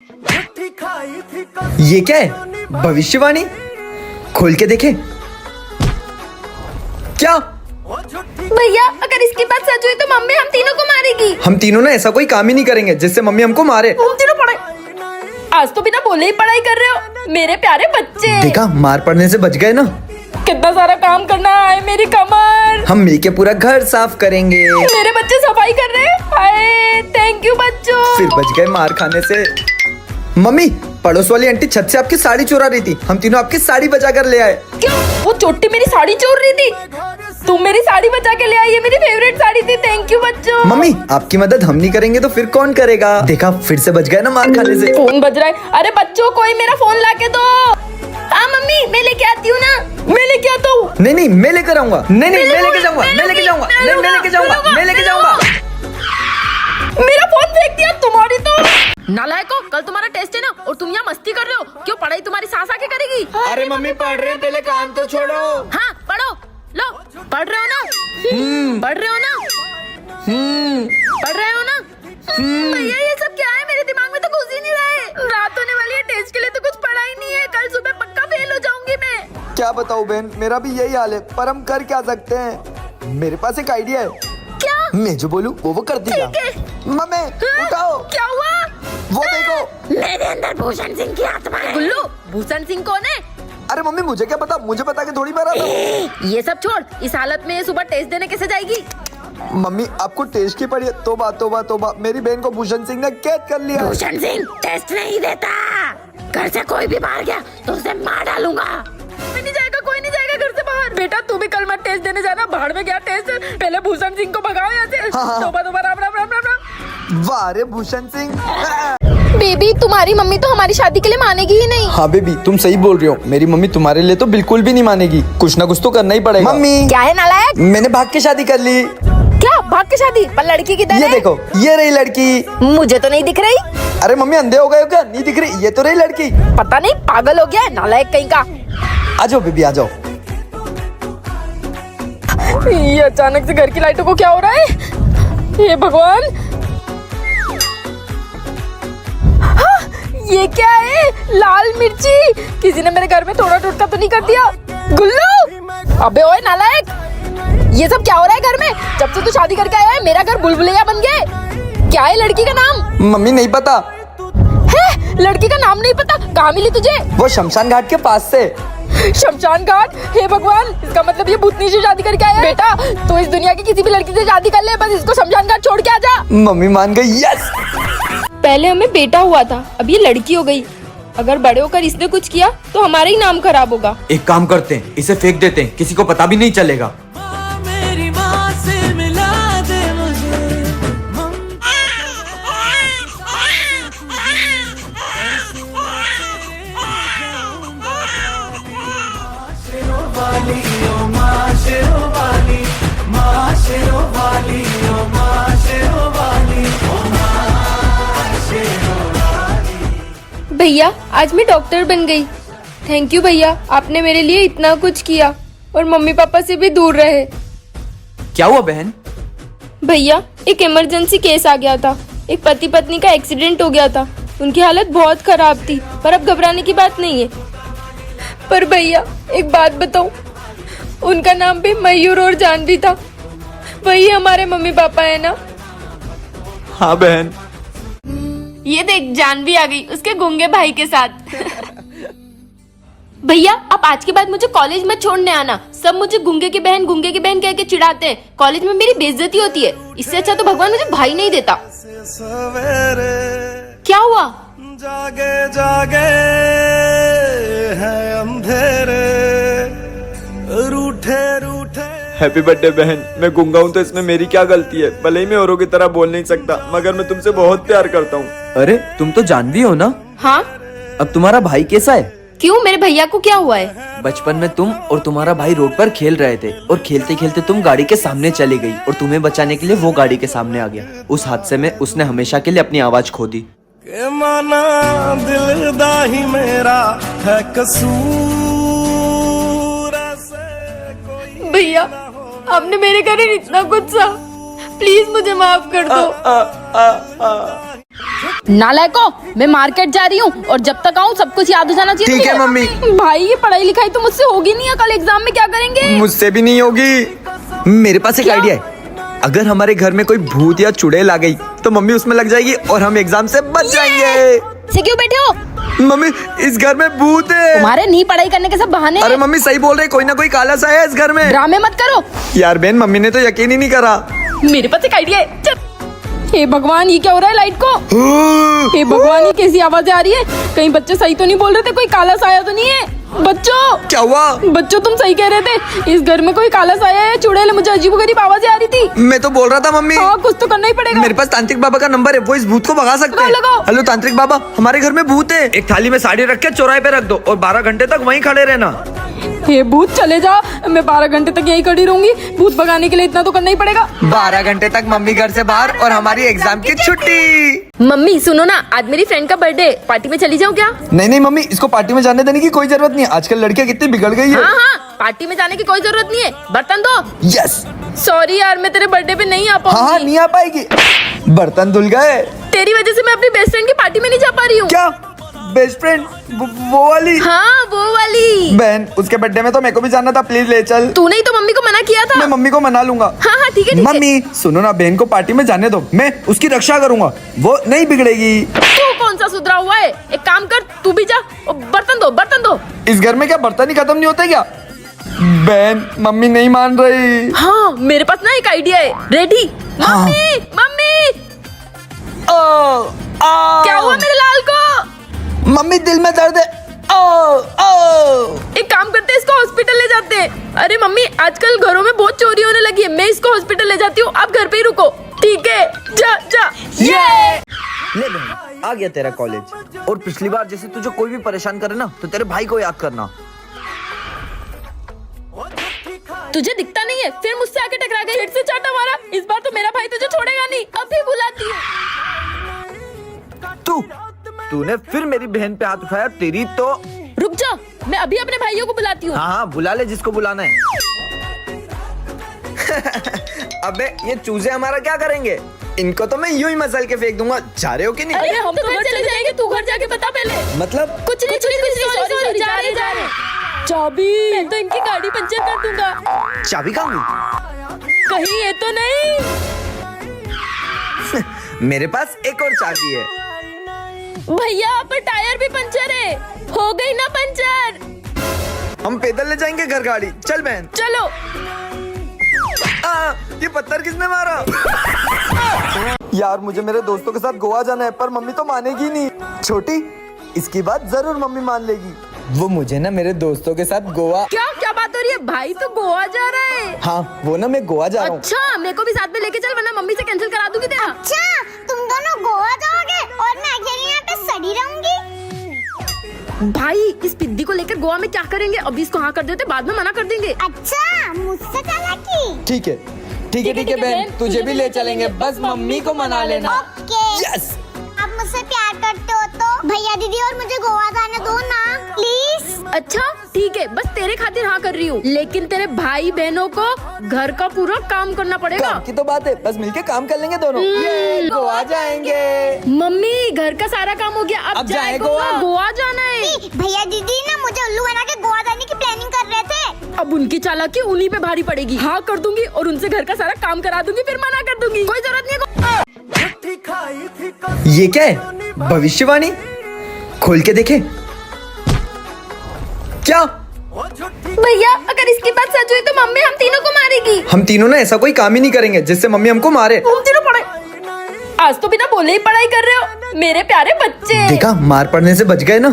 ये क्या है? भविष्यवाणी? खोल के देखे क्या? भैया अगर इसकी बात सच हुई तो मम्मी हम तीनों को मारेगी। हम तीनों ना ऐसा कोई काम ही नहीं करेंगे जिससे मम्मी हमको मारे। तुम तीनों पढ़ाई आज तो बिना बोले ही पढ़ाई कर रहे हो मेरे प्यारे बच्चे। देखा, मार पड़ने से बच गए ना। कितना सारा काम करना है मेरी कमर। हम मिलके पूरा घर साफ करेंगे। मेरे बच्चे सफाई कर रहे हैं। हाय थैंक यू बच्चों। फिर बच गए मार खाने से। मम्मी, पड़ोस वाली आंटी छत से आपकी साड़ी चुरा रही थी, हम तीनों आपकी साड़ी बचा कर ले आए। क्यों? वो चोटी मेरी साड़ी चोर रही थी, तुम मेरी साड़ी बचा के ले आई। ये मेरी फेवरेट साड़ी थी। थैंक यू बच्चों। मम्मी, आपकी मदद हम नहीं करेंगे तो फिर कौन करेगा? देखा, फिर से बच गए ना मार खाने से। फोन बज रहा है। अरे बच्चों कोई मेरा फोन ला के दो। हाँ मम्मी मैं लेके आती हूँ ना। मैं लेके आता हूँ। नहीं, मैं लेकर आऊंगा। नहीं, मैं लेके जाऊंगा। मैं लेके जाऊंगा। मैं लेके जाऊंगा। मैं लेके जाऊंगा। मेरा फोन फेंक दिया तुम्हारी तो। नालायको, कल तुम्हारा टेस्ट है ना और तुम यहाँ मस्ती कर रहे हो। क्यों? पढ़ाई तुम्हारी सास आके करेगी। अरे मम्मी पढ़ रहे हैं, पहले काम तो छोड़ो। हाँ पढ़ो। लो पढ़ रहे हो ना? पढ़ रहे हो ना? पढ़ रहे हो ना? भैया ये सब क्या है? मेरे दिमाग में तो घुस ही नहीं रहा है। रात होने वाली है, टेस्ट के लिए तो कुछ पढ़ा ही नहीं है। कल सुबह पक्का फेल हो जाऊंगी मैं। क्या बताऊं बहन, मेरा भी यही हाल है, पर हम कर क्या सकते हैं? मेरे पास एक आइडिया है। क्या? मैं जो बोलूं वो कर देगा। मम्मी उठाओ। क्या हुआ? वो देखो, मेरे अंदर भूषण सिंह की आत्मा है। गुल्लू, भूषण सिंह कौन है? अरे मम्मी मुझे क्या पता, मुझे पता कि थोड़ी मारा था। ये सब छोड़, इस हालत में सुबह टेस्ट देने कैसे जाएगी? मम्मी आपको टेस्ट की पड़ी है। तोबा तोबा तोबा, मेरी बहन को भूषण सिंह ने कैद कर लिया। भूषण सिंह टेस्ट नहीं देता। घर से कोई भी बाहर गया तो उसे मार डालूंगा। कोई नहीं जाएगा, कोई नहीं जाएगा घर से बाहर। बेटा तू भी कल मत टेस्ट देने जाना। बाहर में गया टेस्ट। पहले भूषण सिंह को भगाओ यहाँ से। हाँ। तोबा तोबा, राम राम राम राम राम। वाह रे भूषण सिंह। बेबी तुम्हारी मम्मी तो हमारी शादी के लिए मानेगी ही नहीं। हाँ बेबी, तुम सही बोल रही हो। मेरी मम्मी तुम्हारे लिए तो बिल्कुल भी नहीं मानेगी। कुछ ना कुछ तो करना ही पड़ेगा। मम्मी क्या है नालायक? मैंने भाग के शादी कर ली। क्या भाग के शादी? पर लड़की किधर है? ये देखो, ये रही लड़की। मुझे तो नहीं दिख रही। अरे मम्मी अंधे हो गए हो क्या? नहीं दिख रही? ये तो रही लड़की। पता नहीं पागल हो गया है नालायक कहीं का। आ जाओ बेबी, आ जाओ। ये अचानक से घर की लाइटों को क्या हो रहा है? ये भगवान, हाँ, ये क्या है? लाल मिर्ची। किसी ने मेरे घर में थोड़ा टुटका तो नहीं कर दिया? गुल्लू, अबे ओए नालायक, ये सब क्या हो रहा है घर में? जब से तू शादी करके आया है मेरा घर बुलबुलैया बन गया। क्या है लड़की का नाम? मम्मी नहीं पता है? लड़की का नाम नहीं पता? कहाँ मिली तुझे? वो शमशान घाट के पास से। शमशान घाट? हे भगवान, इसका मतलब ये भूतनी से शादी करके आया है। बेटा तो इस दुनिया की किसी भी लड़की से शादी कर ले, बस इसको शमशान घाट छोड़ के आ जा। मम्मी मान गई। यस। पहले हमें बेटा हुआ था, अब ये लड़की हो गई। अगर बड़े होकर इसने कुछ किया तो हमारा ही नाम खराब होगा। एक काम करते हैं, इसे फेंक देते हैं, किसी को पता भी नहीं चलेगा। भैया आज मैं डॉक्टर बन गई। थैंक यू भैया, आपने मेरे लिए इतना कुछ किया और मम्मी पापा से भी दूर रहे। क्या हुआ बहन? भैया एक इमरजेंसी केस आ गया था। एक पति पत्नी का एक्सीडेंट हो गया था। उनकी हालत बहुत खराब थी, पर अब घबराने की बात नहीं है। पर भैया एक बात बताऊं, उनका नाम भी मयूर और जानवी था। वही हमारे मम्मी पापा है ना? हाँ बहन। ये देख जानवी आ गई उसके गूंगे भाई के साथ। भैया अब आज के बाद मुझे कॉलेज में छोड़ने आना। सब मुझे गूंगे की बहन कह के चिढ़ाते हैं। कॉलेज में मेरी बेइज्जती होती है। इससे अच्छा तो भगवान मुझे भाई नहीं देता। क्या हुआ? जागे जागे है अंधेरे, रूठे रूठे। हैप्पी बर्थडे बहन। मैं गूंगा हूँ तो इसमें मेरी क्या गलती है? भले ही मैं औरों की तरह बोल नहीं सकता, मगर मैं तुमसे बहुत प्यार करता हूँ। अरे तुम तो जानवी हो ना? हाँ। अब तुम्हारा भाई कैसा है? क्यों, मेरे भैया को क्या हुआ है? बचपन में तुम और तुम्हारा भाई रोड पर खेल रहे थे और खेलते खेलते तुम गाड़ी के सामने चली गई और तुम्हें बचाने के लिए वो गाड़ी के सामने आ गया। उस हादसे में उसने हमेशा के लिए अपनी आवाज खो दी। के माना दिल दा ही मेरा है कसूर से कोई। भैया आपने मेरे कारण इतना कुछ सहा, प्लीज मुझे माफ कर दो। नालायको, मैं मार्केट जा रही हूँ और जब तक आऊँ सब कुछ याद हो जाना चाहिए। ठीक है, मम्मी। भाई ये पढ़ाई लिखाई तो मुझसे होगी नहीं है, कल एग्जाम में क्या करेंगे? मुझसे भी नहीं होगी। मेरे पास एक क्या? आइडिया है। अगर हमारे घर में कोई भूत या चुड़ैल आ गई तो मम्मी उसमें लग जाएगी और हम एग्जाम से बच जाएंगे। से क्यों बैठे हो? मम्मी इस घर में भूत है। तुम्हारे नहीं पढ़ाई करने के सब बहाने अरे हैं। मम्मी सही बोल रहे, कोई ना कोई काला सा है इस घर में। ड्रामे मत करो। यार बहन, मम्मी ने तो यकीन ही नहीं करा। मेरे पास एक आइडिया है। चल। हे भगवान, ये क्या हो रहा है लाइट को? हे भगवान, ये कैसी आवाजें आ रही है? कहीं बच्चे सही तो नहीं बोल रहे थे? कोई काला साया तो नहीं है? बच्चों, क्या हुआ? बच्चों तुम सही कह रहे थे, इस घर में कोई काला साया है, चुड़ैल। मुझे अजीबोगरीब आवाजें आ रही थी। मैं तो बोल रहा था मम्मी। हाँ, कुछ तो करना ही पड़ेगा। मेरे पास तांत्रिक बाबा का नंबर है, वो इस भूत को भगा सकते हैं। लगाओ। हेलो तांत्रिक बाबा, हमारे घर में भूत है। एक थाली में साड़ी रख के चौराहे पे रख दो और 12 घंटे तक वहीं खड़े रहना। हे भूत चले जा, मैं 12 घंटे तक यहीं खड़ी रहूंगी। भूत भगाने के लिए इतना तो करना ही पड़ेगा। 12 घंटे तक मम्मी घर से बाहर और हमारी एग्जाम की छुट्टी। मम्मी सुनो ना, आज मेरी फ्रेंड का बर्थडे, पार्टी में चली जाऊँ क्या? नहीं नहीं मम्मी, इसको पार्टी में जाने देने की कोई जरूरत नहीं है। आजकल लड़कियां कितनी बिगड़ गई है। हाँ हाँ, पार्टी में जाने की कोई जरूरत नहीं है। बर्तन दो। यस। सॉरी यार, मैं तेरे बर्थडे पे नहीं आ हाँ हाँ, पाऊंगी। नहीं आ पाएगी। बर्तन धुल गए। तेरी वजह से मैं अपनी बेस्ट फ्रेंड की पार्टी में नहीं जा पा रही हूँ। क्या बेस्ट फ्रेंड? वो वाली? हाँ, वो वाली। बहन, उसके बर्थडे में तो मेरे को भी जाना था, प्लीज ले चल। तूने ही तो मम्मी को मना किया था। मैं मम्मी को मना लूंगा। हाँ हाँ, ठीक है ठीक है। मम्मी सुनो ना, बहन को पार्टी में जाने दो, मैं उसकी रक्षा करूंगा, वो नहीं बिगड़ेगी। तू कौन सा सुधरा हुआ है? एक काम कर, तू भी जा और बर्तन दो, बर्तन दो। इस घर में क्या बर्तन ही खत्म नहीं होते क्या? बहन, मम्मी नहीं मान रही। हाँ, मेरे पास ना एक आइडिया है। रेडी? हाँ। मम्मी मम्मी, ओ, क्या हुआ मेरे लाल को? मम्मी दिल में दर्द है। ओ, एक काम करते हैं, इसको हॉस्पिटल ले जाते हैं। अरे मम्मी, आजकल घरों में बहुत चोरी होने लगी है, मैं इसको हॉस्पिटल ले जाती हूँ, आप घर पे ही रुको। ठीक है, जा जा। ये ले बहन, आ गया तेरा कॉलेज। और पिछली बार जैसे तुझे कोई भी परेशान करे ना तो तेरे भाई को याद करना। तुझे दिखता नहीं है, फिर मुझसे आके टकरा गई, फिर से चाटा मारा। इस बार तो मेरा भाई तुझे छोड़ेगा नहीं, अभी बुलाती हूँ। तूने फिर मेरी बहन पे हाथ उठाया, तेरी तो। रुक जा, मैं अभी अपने भाइयों को बुलाती हूँ। हाँ हाँ, बुला ले जिसको बुलाना है। अबे ये चूजे हमारा क्या करेंगे? इनको तो मैं यूं ही मसल के फेंक दूंगा। जा रहे हो कि नहीं? अरे हम तो घर चले जाएंगे, तू घर जाके बता पहले। मतलब कुछ नहीं, सॉरी, जा रहे। चाबी, मैं तो इनकी गाड़ी पंचर कर दूंगा। चाबी कहाँ गई? कहीं ये तो नहीं? मेरे पास एक और चाबी है। भैया, पर टायर भी पंचर है। हो गई ना पंचर। हम पैदल ले जाएंगे घर गाड़ी। चल बहन। चलो। ये पत्थर किसने मारा? यार मुझे मेरे दोस्तों के साथ गोवा जाना है, पर मम्मी तो मानेगी नहीं। छोटी, इसकी बात जरूर मम्मी मान लेगी। वो मुझे ना मेरे दोस्तों के साथ गोवा। क्या क्या बात हो रही है? भाई तो गोवा जा रहा है। हाँ, वो ना मैं गोवा जा रहा हूँ। अच्छा, मेरे को भी साथ में लेके चल, वरना मम्मी से कैंसिल करा दूंगी तेरा। अच्छा, तुम दोनों गोवा जाओगे और मैं अकेले यहाँ पे सड़ी रहूंगी। भाई, इस पिद्दी को लेकर गोवा में क्या करेंगे? अभी इसको हाँ कर देते, बाद में मना कर देंगे। अच्छा, मुझसे चालाकी। ठीक है बहन, तुझे भी ले चलेंगे, बस मम्मी को मना लेना। ओके। यस। आप मुझसे प्यार करते हो तो भैया दीदी और मुझे गोवा जाने दो ना, प्लीज। अच्छा ठीक है, बस तेरे खातिर हाँ कर रही हूँ, लेकिन तेरे भाई बहनों को घर का पूरा काम करना पड़ेगा। काम की तो बात है, बस मिलके काम कर लेंगे दोनों। ये गोवा जाएंगे। मम्मी, घर का सारा काम हो गया, अब जाए जाए गोवा। गोवा जाना है। भैया दीदी ना मुझे उल्लू बना के गोवा जाने की प्लानिंग कर रहे थे। अब उनकी चालाकी उन्हीं पे भारी पड़ेगी। हाँ कर दूंगी और उनसे घर का सारा काम करा दूंगी, फिर मना कर दूंगी। कोई जरूरत नहीं है। ये क्या है? भविष्यवाणी? खोल के देखे। क्या? भैया, अगर इसकी बात सच हुई तो मम्मी हम तीनों को मारेगी। हम तीनों ना ऐसा कोई काम ही नहीं करेंगे जिससे मम्मी हमको मारे। तुम तीनों पढ़ाई, आज तो बिना बोले ही पढ़ाई कर रहे हो मेरे प्यारे बच्चे। देखा, मार पड़ने से बच गए ना।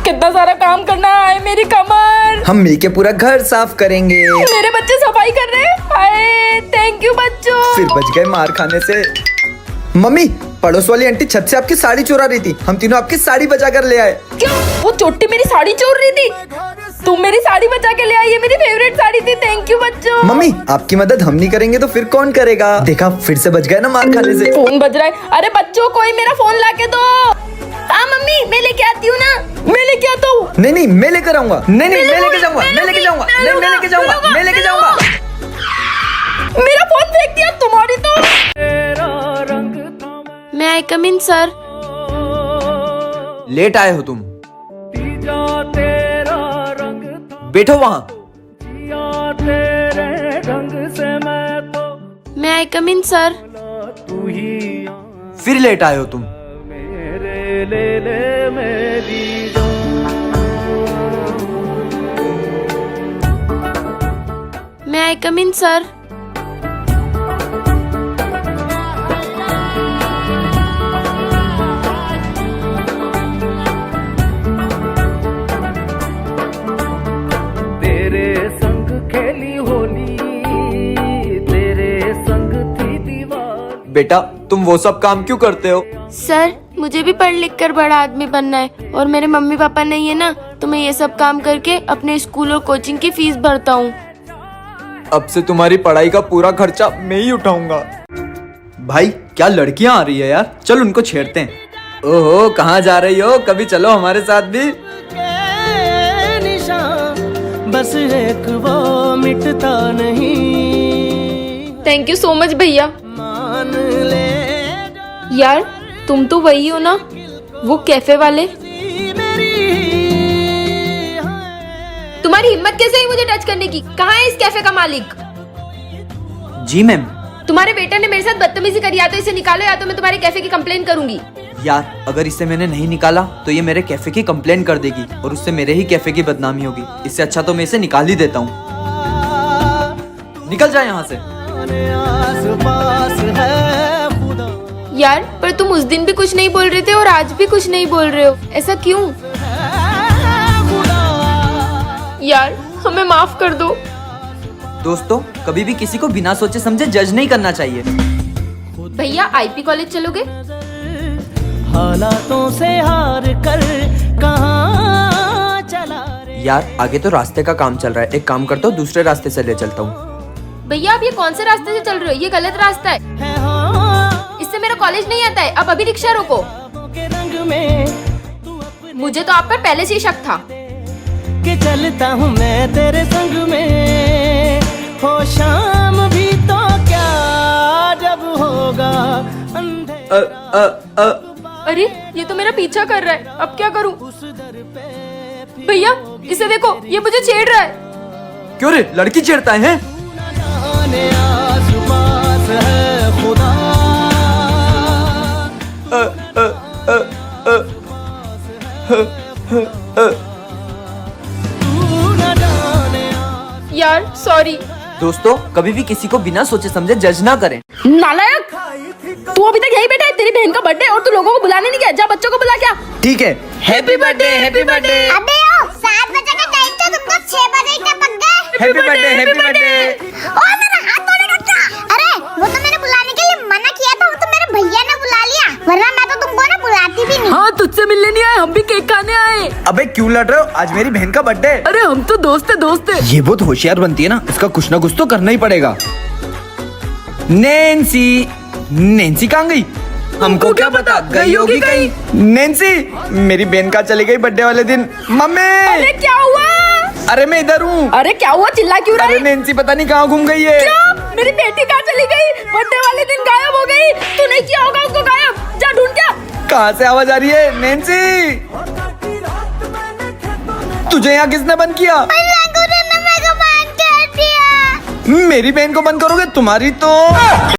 कितना सारा काम करना है, मेरी कमर। हम मिलके पूरा घर साफ करेंगे। मेरे बच्चे सफाई कर रहे हैं। हाय, थैंक यू बच्चों। फिर बच गए मार खाने से। मम्मी, पड़ोस वाली आंटी छत से आपकी साड़ी चुरा रही थी, हम तीनों आपकी साड़ी बचा कर ले आए। क्यों? वो चोटी मेरी साड़ी चोर रही थी, तुम मेरी साड़ी बचा के ले आई। ये मेरी फेवरेट साड़ी थी। थैंक यू बच्चों। मम्मी, आपकी मदद हम नहीं करेंगे तो फिर कौन करेगा? देखा, फिर से बच गए ना मार खाने से। फोन बज रहा है। अरे बच्चों, कोई मेरा फोन लाके दो। हाँ मम्मी, मैं लेके आती हूँ ना। मैं लेके आता हूँ। नहीं नहीं, मैं लेकर आऊंगा। नहीं नहीं, मैं लेके जाऊंगा। मैं लेके जाऊंगा। नहीं, मैं लेके जाऊंगा। मैं लेके जाऊंगा। मेरा फोन फेंक दिया तुम्हारी तो। मैं आई कम इन सर। लेट आए हो तुम। बैठो वहाँ। मैं आई कम इन सर? फिर लेट आए हो तुम। मैं आई कम इन सर? तेरे संग खेली होली, तेरे संग थी दीवार। बेटा तुम वो सब काम क्यों करते हो? सर मुझे भी पढ़ लिख कर बड़ा आदमी बनना है और मेरे मम्मी पापा नहीं है ना, तो मैं ये सब काम करके अपने स्कूल और कोचिंग की फीस भरता हूँ। अब से तुम्हारी पढ़ाई का पूरा खर्चा मैं ही उठाऊंगा। भाई क्या लड़कियां आ रही है यार, चल उनको छेड़ते हैं। ओहो कहाँ जा रही हो, कभी चलो हमारे साथ भी। बस एक वो मिटता नहीं। थैंक यू सो मच भैया। मान ले यार तुम तो वही हो ना, वो कैफे वाले। तुम्हारी हिम्मत कैसे हुई मुझे टच करने की? कहाँ है इस कैफे का मालिक? जी मैम। तुम्हारे बेटा ने मेरे साथ बदतमीजी करी, या तो इसे निकालो या तो मैं तुम्हारे कैफे की कंप्लेन करूंगी। यार अगर इसे मैंने नहीं निकाला तो ये मेरे कैफे की कंप्लेन कर देगी और उससे मेरे ही कैफे की बदनामी होगी। इससे अच्छा तो मैं इसे निकाल ही देता हूँ। निकल जाए यहाँ से। यार पर तुम उस दिन भी कुछ नहीं बोल रहे थे और आज भी कुछ नहीं बोल रहे हो, ऐसा क्यों? यार हमें माफ कर दो। दोस्तों कभी भी किसी को बिना सोचे समझे जज नहीं करना चाहिए। भैया आईपी कॉलेज चलोगे? हालातों से हार कर कहाँ चला रे। यार आगे तो रास्ते का काम चल रहा है, एक काम करता हूँ दूसरे रास्ते से ले चलता हूँ। भैया आप ये कौन से रास्ते से चल रहे हो? ये गलत रास्ता है, इससे मेरा कॉलेज नहीं आता है। अब अभी रिक्शा रोको। के रंग में मुझे तो आप पर पहले से ही शक था। कि चलता हूँ मैं तेरे संग में, हो शाम भी तो क्या जब होगा अंधेरा। अरे ये तो मेरा पीछा कर रहा है, अब क्या करूं? भैया इसे देखो, ये मुझे छेड़ रहा है। क्यों रे, लड़की छेड़ता है? जाने आस-पास है खुदा। तू न जाने यार सॉरी। दोस्तों कभी भी किसी को बिना सोचे समझे जज ना करें। नालायक, तू अभी तक यही बैठा है। तेरी बहन का बर्थडे और तू लोगों को बुलाने नहीं गया। जा बच्चों को बुला। क्या? ठीक है, हैप्पी बर्थडे, हैप्पी बर्थडे, अबे ओ 7 बजे का टाइम था, तुम तो 6 बजे ही टपक गए। Happy birthday, happy birthday. ओ मेरा हाथ तो नहीं उठा। अरे वो तो मैंने बुलाने के लिए मना किया था, वो तो मेरे भैया ने बुला लिया, वरना मैं तो तुमको ना बुलाती भी नहीं। हाँ तुझसे मिलने नहीं आए, हम भी केक खाने आए। अबे क्यों लड़ रहे हो, आज मेरी बहन का बर्थडे। अरे हम तो दोस्त है। ये बहुत होशियार बनती है ना, इसका कुछ ना कुछ तो करना ही पड़ेगा। नैन्सी, नैन्सी कहाँ गई? हमको क्या पता, गई होगी कहीं। नैन्सी, मेरी बहन का चली गई बर्थडे वाले दिन। मम्मी, अरे क्या हुआ? अरे मैं इधर हूँ। अरे क्या हुआ, चिल्ला क्यों रहा है? अरे नैन्सी पता नहीं कहाँ घूम गई है। क्या? मेरी बेटी कहाँ चली गई? बर्थडे वाले दिन गायब हो गई। तूने किया होगा उसको गायब, जा ढूंढ क्या। कहाँ से आवाज आ रही है? नैन्सी, तुझे यहाँ किसने बंद किया? अल्लाह गुरु ने मेरे को बंद कर दिया। मेरी बहन को बंद करोगे? तुम्हारी तो